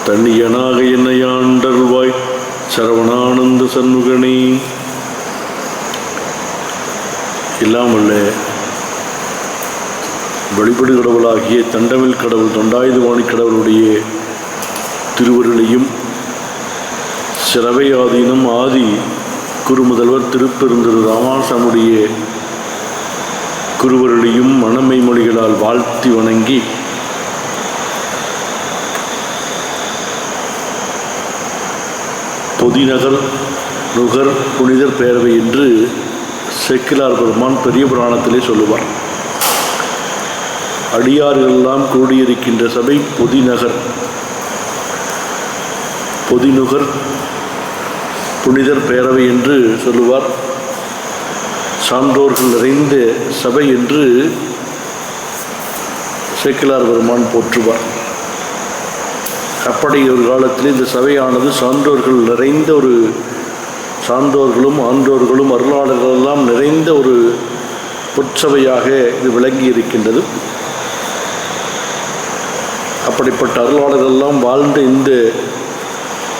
தன்னியனாக என்னை ஆண்டருள்வாய் சரவணானந்த சண்முகனே. இல்லாமல்ல வழிபடு கடவுளாகிய தண்டமில் கடவுள் தொண்டாயுதபாணி கடவுளுடைய திருவருளையும் சிறவையாதீனம் ஆதி குருமுதல்வர் திருப்பெருந்திரு ராமாசாமுடைய குருவருளையும் மனமை மொழிகளால் வாழ்த்தி வணங்கி பொதிநகர் நுகர் புனிதர் பேரவை என்று சேக்கிழார் பெருமான் பெரிய புராணத்திலே சொல்லுவார். அடியார்களெல்லாம் கூடியிருக்கின்ற சபை பொதிநகர், பொதிநுகர் புனிதர் பேரவை என்று சொல்லுவார். சான்றோர்கள் நிறைந்த சபை என்று சேக்கிழார் பெருமான் போற்றுவார். அப்படி ஒரு காலத்தில் இந்த சபையானது சான்றோர்கள் நிறைந்த ஒரு சான்றோர்களும் ஆன்றோர்களும் அருளாளர்கள் எல்லாம் நிறைந்த ஒரு பொற்சபையாக இது விளங்கி இருக்கின்றது. அப்படிப்பட்ட அருளாளர்கள் எல்லாம் வாழ்ந்த இந்த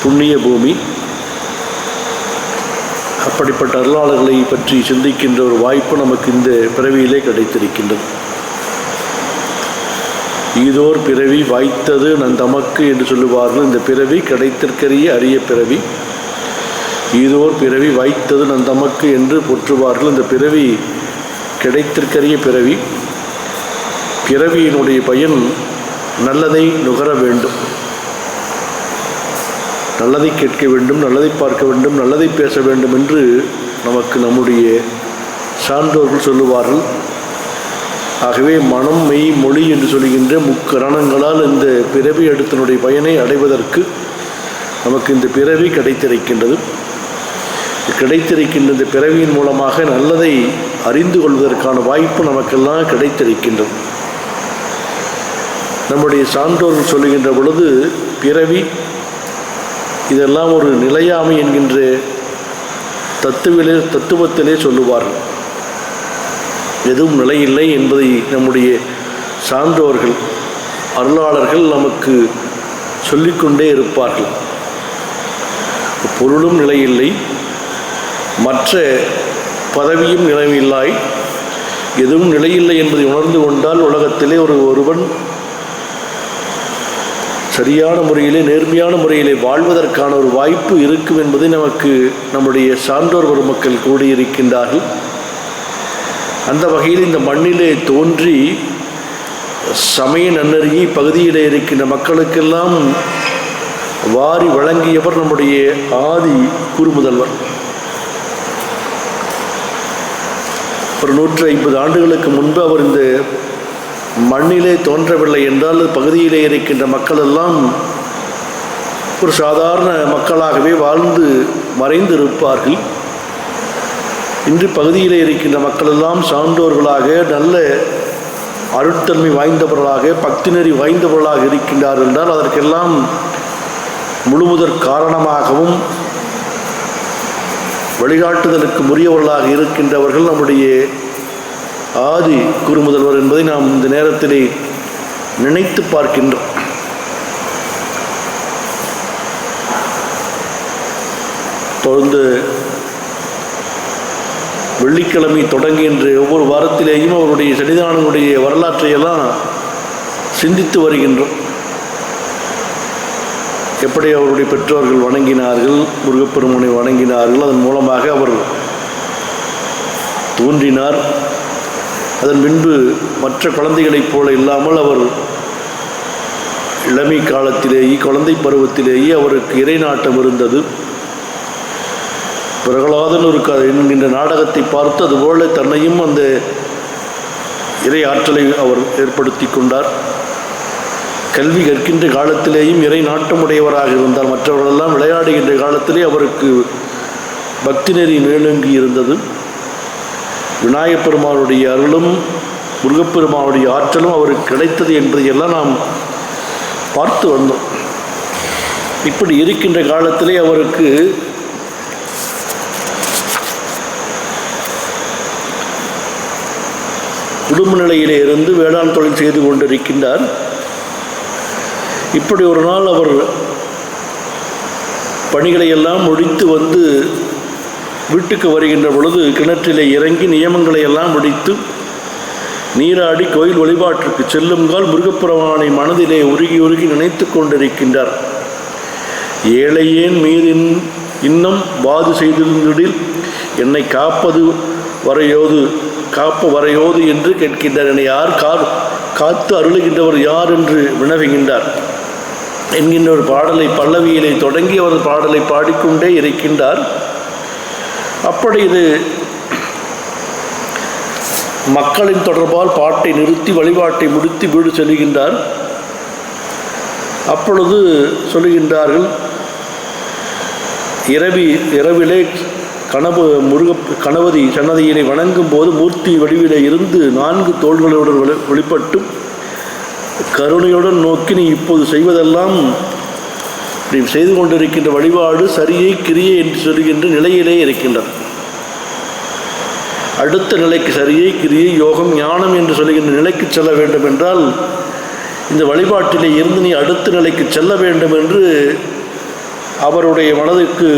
புண்ணிய பூமி, அப்படிப்பட்ட அருளாளர்களை பற்றி சிந்திக்கின்ற ஒரு வாய்ப்பு நமக்கு இந்த பிறவியிலே கிடைத்திருக்கின்றது. ஈதோர் பிறவி வாய்த்தது நன் தமக்கு என்று சொல்லுவார்கள். இந்த பிறவி கிடைத்திருக்கிற அரிய பிறவி. ஈதோர் பிறவி வாய்த்தது நன் தமக்கு என்று போற்றுவார்கள். இந்த பிறவி கிடைத்திருக்கிற பிறவி. பிறவியினுடைய பயன் நல்லதை நுகர வேண்டும், நல்லதை கேட்க வேண்டும், நல்லதை பார்க்க வேண்டும், நல்லதை பேச வேண்டும் என்று நமக்கு நம்முடைய சான்றோர்கள் சொல்லுவார்கள். ஆகவே மனம் மெய் மொழி என்று சொல்கின்ற முக்கரணங்களால் இந்த பிறவி எடுத்தனுடைய பயனை அடைவதற்கு நமக்கு இந்த பிறவி கிடைத்திருக்கின்றது. கிடைத்திருக்கின்ற இந்த பிறவியின் மூலமாக நல்லதை அறிந்து கொள்வதற்கான வாய்ப்பு நமக்கெல்லாம் கிடைத்திருக்கின்றது. நம்முடைய சான்றோர்கள் சொல்லுகின்ற பொழுது பிறவி இதெல்லாம் ஒரு நிலையாமை என்கின்ற தத்துவத்திலே சொல்லுவார்கள். எதுவும் நிலையில்லை என்பதை நம்முடைய சான்றோர்கள் அருளாளர்கள் நமக்கு சொல்லிக்கொண்டே இருப்பார்கள். பொருளும் நிலையில்லை, மற்ற பதவியும் நிலையில்லாய், எதுவும் நிலையில்லை என்பதை உணர்ந்து கொண்டால் உலகத்திலே ஒருவன் சரியான முறையிலே நேர்மையான முறையிலே வாழ்வதற்கான ஒரு வாய்ப்பு இருக்கும் என்பதை நமக்கு நம்முடைய சான்றோர் பெருமக்கள் கூடியிருக்கின்றார்கள். அந்த வகையில் இந்த மண்ணிலே தோன்றி சமய நன்னறியை பகுதியிலே இருக்கின்ற மக்களுக்கெல்லாம் வாரி வழங்கியவர் நம்முடைய ஆதி குருமுதல்வர். ஒரு 150 ஆண்டுகளுக்கு முன்பு அவர் இந்த மண்ணிலே தோன்றவில்லை என்றால் பகுதியிலே இருக்கின்ற மக்கள் எல்லாம் ஒரு சாதாரண மக்களாகவே வாழ்ந்து மறைந்து இருப்பார்கள். இன்று பகுதியிலே இருக்கின்ற மக்கள் எல்லாம் சான்றோர்களாக, நல்ல அருட்தன்மை வாய்ந்தவர்களாக, பக்தி நெறி வாய்ந்தவர்களாக இருக்கின்றார்கள் என்றால் அதற்கெல்லாம் முழுமுதற் காரணமாகவும் வழிகாட்டுதலுக்கு உரியவர்களாக இருக்கின்றவர்கள் நம்முடைய ஆதி குருமுதல்வர் என்பதை நாம் இந்த நேரத்திலே நினைத்து பார்க்கின்றோம். தொடர்ந்து வெள்ளிக்கிழமை தொடங்குகின்ற ஒவ்வொரு வாரத்திலேயும் அவருடைய சன்னிதானங்களுடைய வரலாற்றையெல்லாம் சிந்தித்து வருகின்றோம். எப்படி அவருடைய பெற்றோர்கள் வணங்கினார்கள், முருகப்பெருமானை வணங்கினார்கள், அதன் மூலமாக அவர் தோன்றினார். அதன் பின்பு மற்ற குழந்தைகளைப் போல இல்லாமல் அவர் இளமை காலத்திலேயே, குழந்தை பருவத்திலேயே அவருக்கு இறை நாட்டம் இருந்தது. பிரகலாதன் ஒரு என்கின்ற நாடகத்தை பார்த்து அதுபோல தன்னையும் அந்த இறை ஆற்றலை அவர் ஏற்படுத்தி கொண்டார். கல்வி கற்கின்ற காலத்திலேயும் இறை நாட்டமுடையவராக இருந்தார். மற்றவர்களெல்லாம் விளையாடுகின்ற காலத்திலே அவருக்கு பக்தி நெறி மேலோங்கி இருந்தது. விநாயகப் பெருமானுடைய அருளும் முருகப்பெருமானுடைய ஆற்றலும் அவருக்கு கிடைத்தது என்பதையெல்லாம் நாம் பார்த்து வந்தோம். இப்படி இருக்கின்ற காலத்திலே அவருக்கு குடும்ப நிலையிலே இருந்து வேளாண் தொழில் செய்து கொண்டிருக்கின்றார். இப்படி ஒரு நாள் அவர் பணிகளை எல்லாம் முடித்து வந்து வீட்டுக்கு வருகின்ற பொழுது கிணற்றிலே இறங்கி நியமங்களை எல்லாம் முடித்து நீராடி கோயில் வழிபாட்டிற்கு செல்லுங்கால் முருகப்பெருமானை மனதிலே உருகி உருகி நினைத்து கொண்டிருக்கின்றார். ஏழையேன் மீது இன்னும் வாது செய்திருந்திடில் என்னை காப்ப வரையோது என்று கேட்கின்றார். என்னை யார் காத்து அருளுகின்றவர் யார் என்று வினவுகின்றார் என்கின்ற ஒரு பாடலை பல்லவியிலே தொடங்கி அவர் பாடலை பாடிக்கொண்டே இருக்கின்றார். அப்படி இது மக்களின் தொடர்பால் பாட்டை நிறுத்தி வழிபாட்டை முடித்து வீடு செல்கின்றார். அப்பொழுது சொல்லுகின்றார்கள், இரவிலே கணபதி சன்னதியிலே வணங்கும் போது மூர்த்தி வடிவிலே இருந்து 4 தோள்களுடன் வெளிப்பட்டு கருணையுடன் நோக்கி, நீ இப்போது செய்வதெல்லாம் நீ செய்து கொண்டிருக்கின்ற வழிபாடு சரியை கிரியை என்று சொல்கின்ற நிலையிலே இருக்கின்றது. அடுத்த நிலைக்கு சரியை கிரியை யோகம் ஞானம் என்று சொல்கின்ற நிலைக்கு செல்ல வேண்டும் என்றால் இந்த வழிபாட்டிலே இருந்து நீ அடுத்த நிலைக்கு செல்ல வேண்டும் என்று அவருடைய மனதுக்கு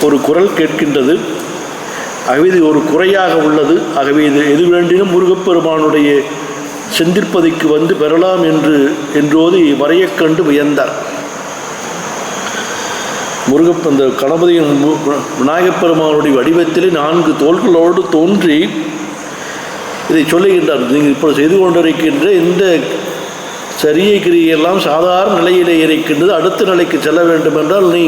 ஒரு குரல் கேட்கின்றது. ஆகவே இது ஒரு குறையாக உள்ளது. ஆகவே இது எது வேண்டினும் முருகப்பெருமானுடைய செந்திற்பதிக்கு வந்து பெறலாம் என்றோது வரையக் கண்டு வியந்தார். அந்த கணபதியின் விநாயகப் பெருமானுடைய வடிவத்திலே 4 தோள்களோடு தோன்றி இதை சொல்லுகின்றார். நீங்கள் இப்போ செய்து கொண்டிருக்கின்ற இந்த சரியை கிரியெல்லாம் சாதாரண நிலையிலே இருக்கின்றது. அடுத்த நிலைக்கு செல்ல வேண்டும் என்றால் நீ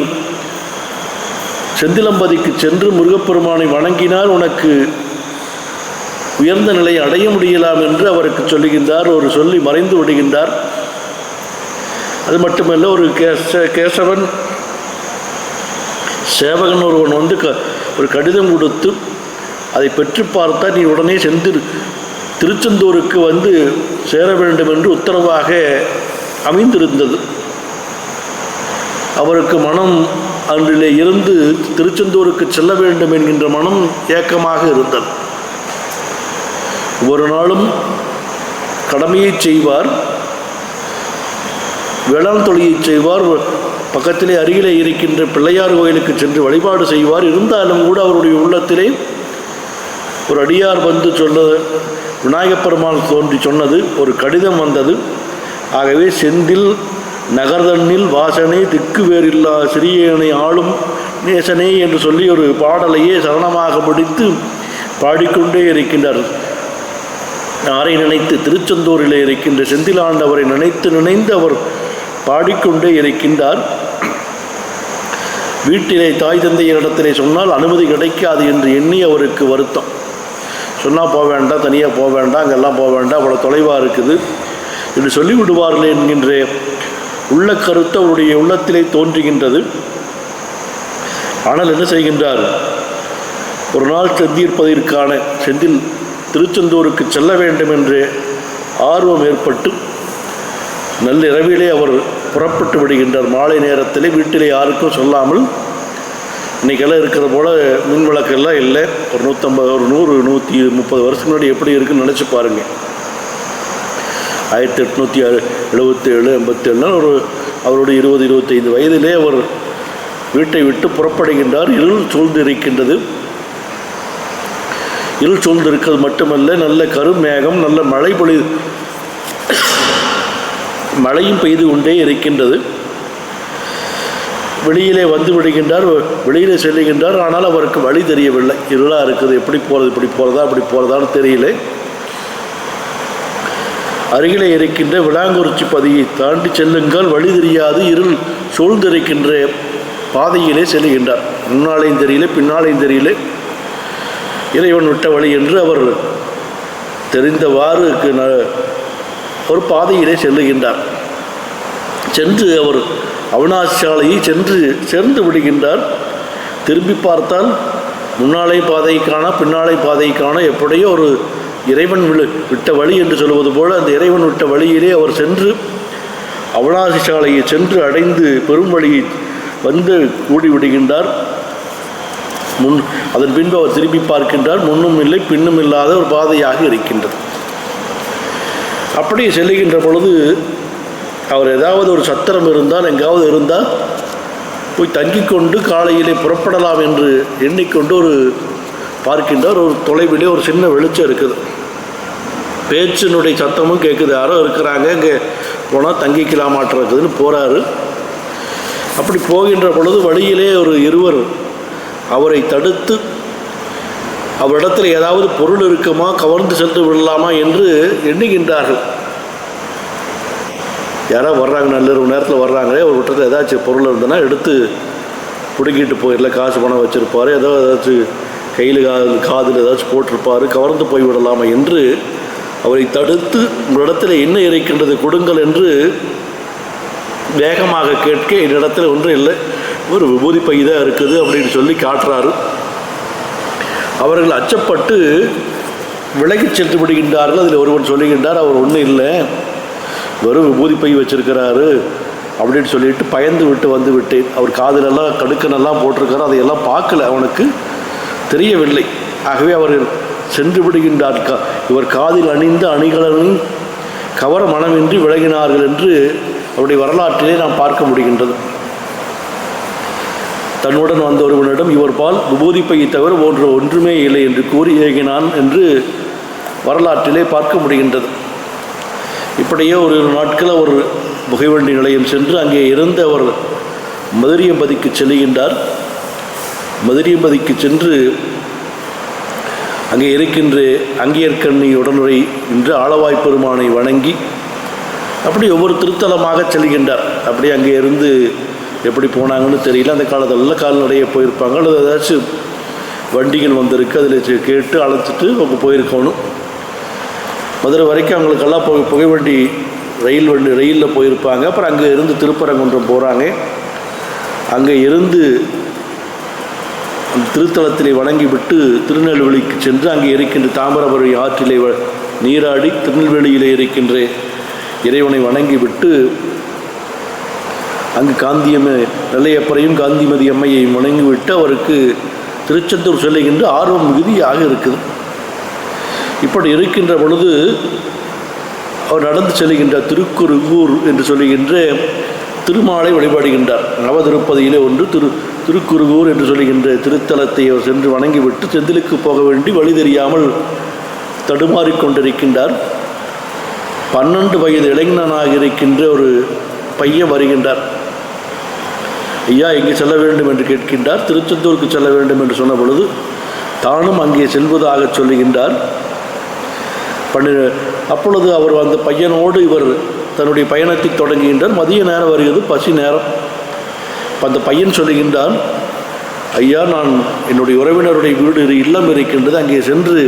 செந்திலம்பதிக்கு சென்று முருகப்பெருமானை வணங்கினால் உனக்கு உயர்ந்த நிலையை அடைய முடியலாம் என்று அவருக்கு சொல்லுகின்றார். ஒரு சொல்லி மறைந்து விடுகின்றார். அது மட்டுமல்ல, ஒரு கேசவன் சேவகன் ஒருவன் வந்து ஒரு கடிதம் கொடுத்து அதை பெற்று பார்த்தா நீ உடனே திருச்செந்தூருக்கு வந்து சேர வேண்டும் என்று உத்தரவாக அமைந்திருந்தது. அவருக்கு மனம் அன்றிலே இருந்து திருச்செந்தூருக்கு செல்ல வேண்டும் என்கின்ற மனம் ஏக்கமாக இருந்தது. ஒரு நாளும் கடமையை செய்வார், வேளாண் தொழிலை செய்வார், பக்கத்திலே அருகிலே இருக்கின்ற பிள்ளையார் கோயிலுக்கு சென்று வழிபாடு செய்வார். இருந்தாலும் கூட அவருடைய உள்ளத்திலே ஒரு அடியார் வந்து விநாயகப் பெருமான் தோன்றி சொன்னது, ஒரு கடிதம் வந்தது. ஆகவே செந்தில் நகர்தன்னில் வாசனை திக்கு வேறில்லா சிறியனை ஆளும் நேசனே என்று சொல்லி ஒரு பாடலையே சரணமாக முடித்து பாடிக்கொண்டே இருக்கின்றார். யாரை நினைத்து? திருச்செந்தூரிலே இருக்கின்ற செந்திலாண்டவரை நினைந்து அவர் பாடிக்கொண்டே இருக்கின்றார். வீட்டிலே தாய் தந்தையரிடத்திலே சொன்னால் அனுமதி கிடைக்காது என்று எண்ணி அவருக்கு வருத்தம். சொன்னால் போக வேண்டாம், தனியாக போக வேண்டாம், அங்கெல்லாம் போக வேண்டாம், அவ்வளோ தொலைவாக இருக்குது என்று சொல்லிவிடுவார்கள் என்கின்ற உள்ள கருத்து அவருடைய உள்ளத்திலே தோன்றுகின்றது. ஆனால் என்ன செய்கின்றார்? ஒரு நாள் செந்திற்பதற்கான திருச்செந்தூருக்கு செல்ல வேண்டும் என்று ஆர்வம் ஏற்பட்டு நள்ளிரவிலே அவர் புறப்பட்டு விடுகின்றார். மாலை நேரத்திலே வீட்டிலே யாருக்கும் சொல்லாமல். இன்றைக்கெல்லாம் இருக்கிற போல் மின் விளக்கெல்லாம் இல்லை. ஒரு 150 ஒரு 100 130 வருஷத்துக்கு முன்னாடி எப்படி இருக்குன்னு நினச்சி பாருங்கள். 1877 87 அவருடைய 20-25 வயதிலே அவர் வீட்டை விட்டு புறப்படுகின்றார். இருள் சூழ்ந்து இருக்கின்றது. இருள் சூழ்ந்து இருக்கிறது மட்டுமல்ல, நல்ல கருமேகம், நல்ல மழையும் பெய்து கொண்டே இருக்கின்றது. வெளியிலே வந்து விடுகின்றார், வெளியிலே செல்லுகின்றார். ஆனால் அவருக்கு வழி தெரியவில்லை. இருளாக இருக்குது, எப்படி போகிறதா அப்படி போகிறதான்னு தெரியல. அருகிலே இருக்கின்ற விளாங்குறிச்சி பதியை தாண்டி செல்லுங்கள், வழி தெரியாது, இருள் சூழ்ந்திருக்கின்ற பாதையிலே செல்லுகின்றார். முன்னாலையும் தெரியல, பின்னாலையும் தெரியல. இறைவன் விட்ட வழி என்று அவர் தெரிந்தவாறு ஒரு பாதையிலே செல்லுகின்றார். சென்று அவர் அவிநாசி சாலையை சேர்ந்து விடுகின்றார். திரும்பி பார்த்தால் முன்னாலை பாதை காண பின்னாலை பாதை காண எப்படியோ ஒரு இறைவன் விட்ட வழி என்று சொல்வது போல அந்த இறைவன் விட்ட வழியிலே அவர் சென்று அவிநாசி சாலையை சென்று அடைந்து பெரும் வழியை வந்து கூடிவிடுகின்றார். அதன் பின்பு அவர் திரும்பி பார்க்கின்றார். முன்னும் இல்லை பின்னும் இல்லாத ஒரு பாதையாக இருக்கின்றது. அப்படியே செல்லுகின்ற பொழுது அவர் ஏதாவது ஒரு சத்திரம் இருந்தால், எங்காவது இருந்தால் போய் தங்கி கொண்டு காலையிலே புறப்படலாம் என்று எண்ணிக்கொண்டு பார்க்கின்றார். ஒரு தொலைவிலே ஒரு சின்ன வெளிச்சம் இருக்குது, பேச்சினுடைய சத்தமும் கேட்குது, யாரோ இருக்கிறாங்க, இங்கே போனால் தங்கிக்கலாமாட்டிருக்குதுன்னு போகிறாரு. அப்படி போகின்ற பொழுது வழியிலே இருவர் அவரை தடுத்து அவரிடத்தில் ஏதாவது பொருள் இருக்குமா, கவர்ந்து சென்று விடலாமா என்று எண்ணுகின்றார்கள். யாரோ வர்றாங்க, நள்ளிரவு நேரத்தில் வர்றாங்களே, ஒரு விட்டத்தில் ஏதாச்சும் பொருள் இருந்ததுன்னா எடுத்து பிடுங்கிட்டு போயிடல, காசு பணம் வச்சுருப்பார், ஏதாச்சும் கையில் காதில் ஏதாச்சும் போட்டிருப்பார், கவர்ந்து போய்விடலாமா என்று அவரை தடுத்து உங்களிடத்தில் என்ன இருக்கின்றது கொடுங்கள் என்று வேகமாக கேட்க, என்னிடத்தில் ஒன்றும் இல்லை, ஒரு விபூதி பை தான் இருக்குது அப்படின்னு சொல்லி காட்டுறாரு. அவர்கள் அச்சப்பட்டு விலகி சென்று விடுகின்றார்கள். அதில் ஒருவன் சொல்லுகின்றார், அவர் ஒன்றும் இல்லை, வெறும் விபூதி பை வச்சிருக்கிறாரு அப்படின்னு சொல்லிட்டு பயந்து வந்து விட்டேன். அவர் காதிலெல்லாம் கடுக்கனெல்லாம் போட்டிருக்காரு, அதையெல்லாம் பார்க்கல, அவனுக்கு தெரியவில்லை. ஆகவே அவர்கள் சென்று விடுகின்றார். இவர் காதில் அணிந்த அணிகலனின் கவர மனமின்றி விலகினார்கள் என்று அவருடைய வரலாற்றிலே நாம் பார்க்க முடிகின்றது. தன்னுடன் வந்த ஒருவனிடம் இவர் பால் விபூதி பையை தவிர ஒன்றுமே இல்லை என்று கூறி ஏகினான் என்று வரலாற்றிலே பார்க்க முடிகின்றது. இப்படியே ஒரு நாட்கள் அவர் புகைவண்டி நிலையம் சென்று அங்கே இருந்து அவர் மதுரியம்பதிக்கு செல்கின்றார். மதுரியம்பதிக்கு சென்று அங்கே இருக்கின்ற அங்கியற்கண்ணி உடனுரை என்று ஆளவாய் பெருமானை வணங்கி அப்படி ஒவ்வொரு திருத்தலமாக செல்கின்றார். அப்படி அங்கே இருந்து எப்படி போனாங்கன்னு தெரியல. அந்த காலத்தில் கால்நடையே போயிருப்பாங்க, அல்லது ஏதாச்சும் வண்டிகள் வந்திருக்கு, அதில் கேட்டு அழைச்சிட்டு அவங்க போயிருக்கணும். மதுரை வரைக்கும் அவங்களுக்கெல்லாம் புகைவண்டி ரயிலில் போயிருப்பாங்க. அப்புறம் அங்கே இருந்து திருப்பரங்குன்றம் போகிறாங்க. அங்கே இருந்து அந்த திருத்தலத்திலே வணங்கிவிட்டு திருநெல்வேலிக்கு சென்று அங்கே இருக்கின்ற தாமிரபரணி ஆற்றிலே நீராடி திருநெல்வேலியிலே இருக்கின்ற இறைவனை வணங்கிவிட்டு அங்கு காந்தியம்மை நெல்லையப்பரையும் காந்திமதி அம்மையையும் வணங்கிவிட்டு அவருக்கு திருச்செந்தூர் செல்லுகின்ற ஆர்வம் மிகுதியாக இருக்குது. இப்படி இருக்கின்ற பொழுது அவர் நடந்து செல்கின்ற திருக்குறுகூர் என்று சொல்லுகின்ற திருமாலை வழிபாடுகின்றார். நவதிருப்பதியிலே ஒன்று திருக்குறுகூர் என்று சொல்லுகின்ற திருத்தலத்தை அவர் சென்று வணங்கிவிட்டு செந்திலுக்கு போக வேண்டி வழி தெரியாமல் தடுமாறிக்கொண்டிருக்கின்றார். 12 வயது இளைஞனாக இருக்கின்ற ஒரு பையன் வருகின்றார். ஐயா, எங்கே செல்ல வேண்டும் என்று கேட்கின்றார். திருச்செந்தூருக்கு செல்ல வேண்டும் என்று சொன்ன பொழுது தானும் அங்கே செல்வதாக சொல்லுகின்றார். அப்பொழுது அவர் அந்த பையனோடு இவர் தன்னுடைய பயணத்தை தொடங்குகின்றார். மதிய நேரம் வருகிறது, பசி நேரம். அந்த பையன் சொல்லுகின்றான், ஐயா, நான் என்னுடைய உறவினருடைய வீடு இல்லம் இருக்கின்றது, அங்கே சென்று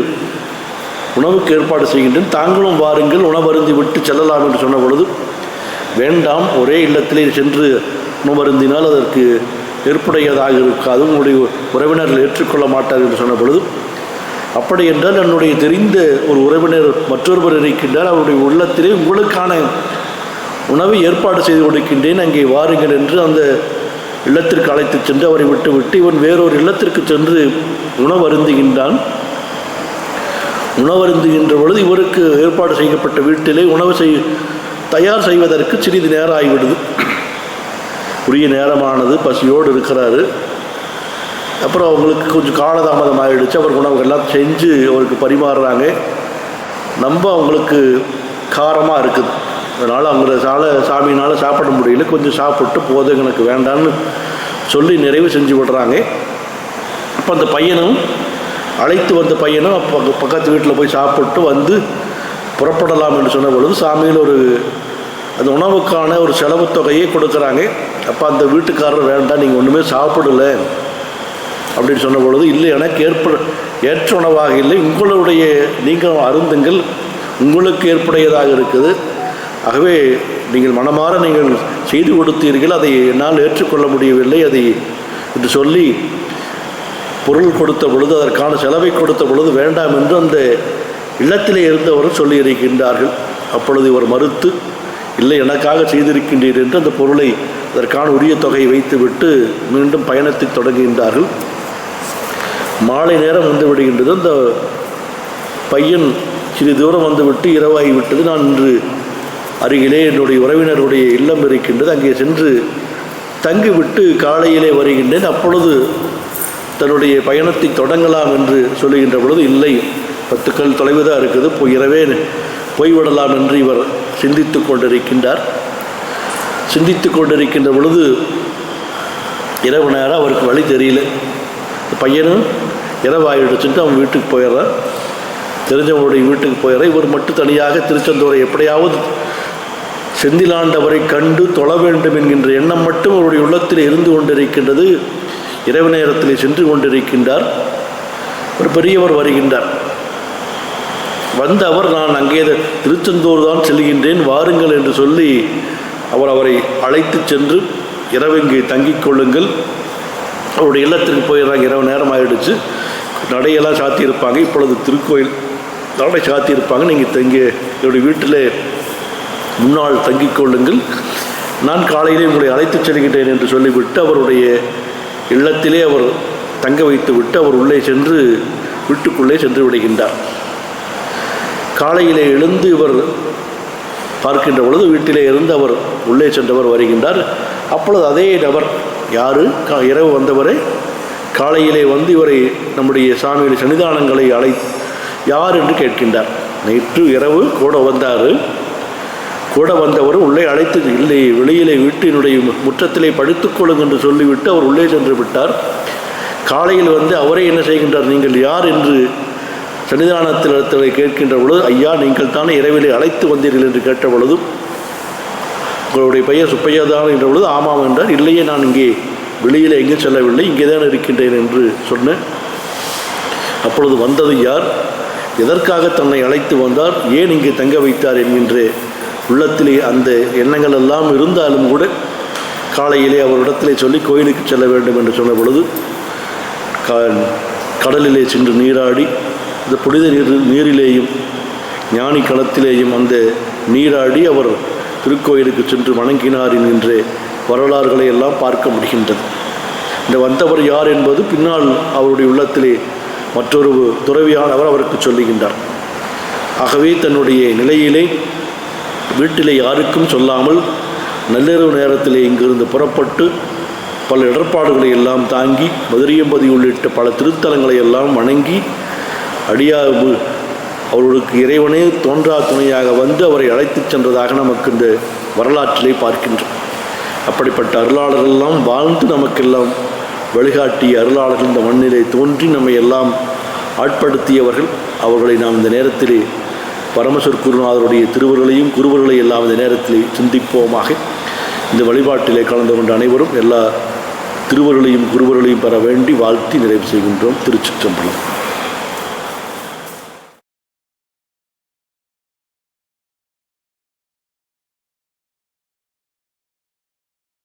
உணவுக்கு ஏற்பாடு செய்கின்றேன், தாங்களும் வாருங்கள், உணவருந்தி விட்டு செல்லலாம் என்று சொன்ன பொழுது வேண்டாம், ஒரே இல்லத்திலே சென்று உணவருந்தினால் அதற்கு ஏற்புடையதாக இருக்காது, உங்களுடைய உறவினர்கள் ஏற்றுக்கொள்ள மாட்டார் என்று சொன்ன பொழுது, அப்படி என்றால் என்னுடைய தெரிந்த ஒரு உறவினர் மற்றொருவர் இருக்கின்றார், அவருடைய உள்ளத்திலே உங்களுக்கான உணவை ஏற்பாடு செய்து கொடுக்கின்றேன், அங்கே வாருங்கள் என்று அந்த இல்லத்திற்கு அழைத்து சென்று அவரை விட்டு இவன் வேறொரு இல்லத்திற்கு சென்று உணவருந்துகின்றான். உணவருந்துகின்ற பொழுது இவருக்கு ஏற்பாடு செய்யப்பட்ட வீட்டிலே உணவு தயார் செய்வதற்கு சிறிது நேரம் ஆகிவிடுது. உரிய நேரமானது, பசியோடு இருக்கிறாரு. அப்புறம் அவங்களுக்கு கொஞ்சம் காலதாமதம் ஆகிடுச்சு. அவர் உணவுகள்லாம் செஞ்சு அவருக்கு பரிமாறுறாங்க. ரொம்ப அவங்களுக்கு காரமாக இருக்குது, அதனால் அவங்கள சாமியினால் சாப்பிட முடியல, கொஞ்சம் சாப்பிட்டு போதும் எனக்கு வேண்டான்னு சொல்லி நிறைவு செஞ்சு விடுறாங்க. அப்போ அந்த பையனும் அழைத்து வந்த பையனும் பக்கத்து வீட்டில் போய் சாப்பிட்டு வந்து புறப்படலாம் என்று சொன்ன பொழுது சாமியில் அந்த உணவுக்கான ஒரு செலவு தொகையை கொடுக்குறாங்க. அப்போ அந்த வீட்டுக்காரர் வேண்டாம், நீங்கள் ஒன்றுமே சாப்பிடல அப்படின்னு சொன்ன பொழுது, இல்லை, எனக்கு ஏற்ற உணவாக இல்லை, உங்களுடைய நீங்கள் அருந்துங்கள், உங்களுக்கு ஏற்புடையதாக இருக்குது, ஆகவே நீங்கள் மனமாற நீங்கள் செய்து கொடுத்தீர்கள், அதை என்னால் ஏற்றுக்கொள்ள முடியவில்லை அதை என்று சொல்லி பொருள் கொடுத்த பொழுது, அதற்கான செலவை கொடுத்த பொழுது வேண்டாம் என்று அந்த இல்லத்திலே இருந்தவர்கள் சொல்லியிருக்கின்றார்கள். அப்பொழுது இவர் மறுத்து, இல்லை, எனக்காக செய்திருக்கின்றீர் என்று அந்த பொருளை அதற்கான உரிய தொகையை வைத்துவிட்டு மீண்டும் பயணத்தை தொடங்குகின்றார்கள். மாலை நேரம் வந்து விடுகின்றது. அந்த பையன் சிறிது தூரம் வந்துவிட்டு இரவாகிவிட்டது. நான் இன்று அருகிலே என்னுடைய உறவினருடைய இல்லம் இருக்கின்றது, அங்கே சென்று தங்கிவிட்டு காலையிலே வருகின்றேன். அப்பொழுது தன்னுடைய பயணத்தை தொடங்கலாம் என்று சொல்லுகின்ற பொழுது, இல்லை, 10 கல் தொலைவு தான் இருக்குது, இரவே போய்விடலாம் என்று இவர் சிந்தித்து கொண்டிருக்கின்றார். சிந்தித்து கொண்டிருக்கின்ற பொழுது இரவு நேரம் அவருக்கு வழி தெரியல. பையனும் இரவாயிடுச்சுட்டு அவன் வீட்டுக்கு போயிடுறான். தெரிஞ்சவனுடைய வீட்டுக்கு போயிடுறான். இவர் மட்டும் தனியாக திருச்செந்தூரை எப்படியாவது செந்திலாண்டவரை கண்டு தொழ வேண்டும் என்கின்ற எண்ணம் மட்டும் அவருடைய உள்ளத்தில் இருந்து கொண்டிருக்கின்றது. இரவு நேரத்தில் சென்று கொண்டிருக்கின்றார். ஒரு பெரியவர் வருகின்றார். வந்த அவர், நான் அங்கே திருச்செந்தூர் தான் செல்கின்றேன், வாருங்கள் என்று சொல்லி அவரை அழைத்து சென்று, இரவு இங்கே தங்கிக் கொள்ளுங்கள், அவருடைய இல்லத்திற்கு போயிடுறாங்க. இரவு நேரம் ஆகிடுச்சு, நடையெல்லாம் சாத்தியிருப்பாங்க. இப்பொழுது திருக்கோயில் நடை சாத்தியிருப்பாங்க. நீங்கள் இங்கே என்னுடைய வீட்டில் முன்னால் தங்கிக் கொள்ளுங்கள், நான் காலையிலே உங்களை அழைத்து செல்கின்றேன் என்று சொல்லிவிட்டு அவருடைய இல்லத்திலே அவர் தங்க வைத்து விட்டு அவர் உள்ளே சென்று வீட்டுக்குள்ளே சென்று விடுகின்றார். காலையிலே எழுந்து இவர் பார்க்கின்ற பொழுது வீட்டிலே இருந்து அவர் உள்ளே சென்றவர் வருகின்றார். அப்பொழுது அதே நபர், யார், இரவு வந்தவரை காலையிலே வந்து இவரை நம்முடைய சாமியுடைய சன்னிதானங்களை யார் என்று கேட்கின்றார். நேற்று இரவு கூட வந்தார். கூட வந்தவர் உள்ளே அழைத்து, இல்லை, வெளியிலே வீட்டினுடைய முற்றத்திலே படுத்துக்கொள்ளுங்க என்று சொல்லிவிட்டு அவர் உள்ளே சென்று விட்டார். காலையில் வந்து அவரே என்ன செய்கின்றார், நீங்கள் யார் என்று சன்னிதானத்தில் கேட்கின்ற பொழுது, ஐயா, நீங்கள் தானே இரவிலே அழைத்து வந்தீர்கள் என்று கேட்ட பொழுது, உங்களுடைய பெயர் சுப்பையா தான் என்ற பொழுது, ஆமாம் என்றார். இல்லையே, நான் இங்கே வெளியில் எங்கும் செல்லவில்லை, இங்கே தான் இருக்கின்றேன் என்று சொன்னேன். அப்பொழுது வந்தது யார், எதற்காக தன்னை அழைத்து வந்தார், ஏன் இங்கே தங்க வைத்தார் என்கின்ற உள்ளத்திலே அந்த எண்ணங்கள் எல்லாம் இருந்தாலும் கூட காலையிலே அவரிடத்திலே சொல்லி கோயிலுக்கு செல்ல வேண்டும் என்று சொன்ன பொழுது கடலிலே சென்று நீராடி, இந்த புனித நீரிலேயும் ஞானி களத்திலேயும் அந்த நீராடி அவர் திருக்கோயிலுக்கு சென்று வணங்கினார் என்கின்ற வரலாறுகளை எல்லாம் பார்க்க முடிகின்றது. இந்த வந்தவர் யார் என்பது பின்னால் அவருடைய உள்ளத்திலே மற்றொரு துறவியானவர் அவருக்கு சொல்லுகின்றார். ஆகவே தன்னுடைய நிலையிலே வீட்டிலே யாருக்கும் சொல்லாமல் நள்ளிரவு நேரத்திலே இங்கிருந்து புறப்பட்டு பல இடர்பாடுகளை எல்லாம் தாங்கி மதுரையம்பதி உள்ளிட்ட பல திருத்தலங்களை எல்லாம் வணங்கி அவர்களுக்கு இறைவனே தோன்றா துணையாக வந்து அவரை அழைத்துச் சென்றதாக நமக்கு இந்த வரலாற்றிலே பார்க்கின்றோம். அப்படிப்பட்ட அருளாளர்களெல்லாம் வாழ்ந்து நமக்கெல்லாம் வழிகாட்டிய அருளாளர்கள் இந்த மண்ணிலே தோன்றி நம்மை எல்லாம் ஆட்படுத்தியவர்கள். அவர்களை நாம் இந்த நேரத்திலே பரமேஸ்வர் குருநாதருடைய திருவருளையும் குருவர்களை எல்லாம் இந்த நேரத்திலே சிந்திப்போமாக. இந்த வழிபாட்டிலே கலந்து கொண்ட அனைவரும் எல்லா திருவருளையும் குருவர்களையும் பெற வேண்டி வாழ்த்தி நிறைவு செய்கின்றோம். திருச்சிற்றம்பலம்.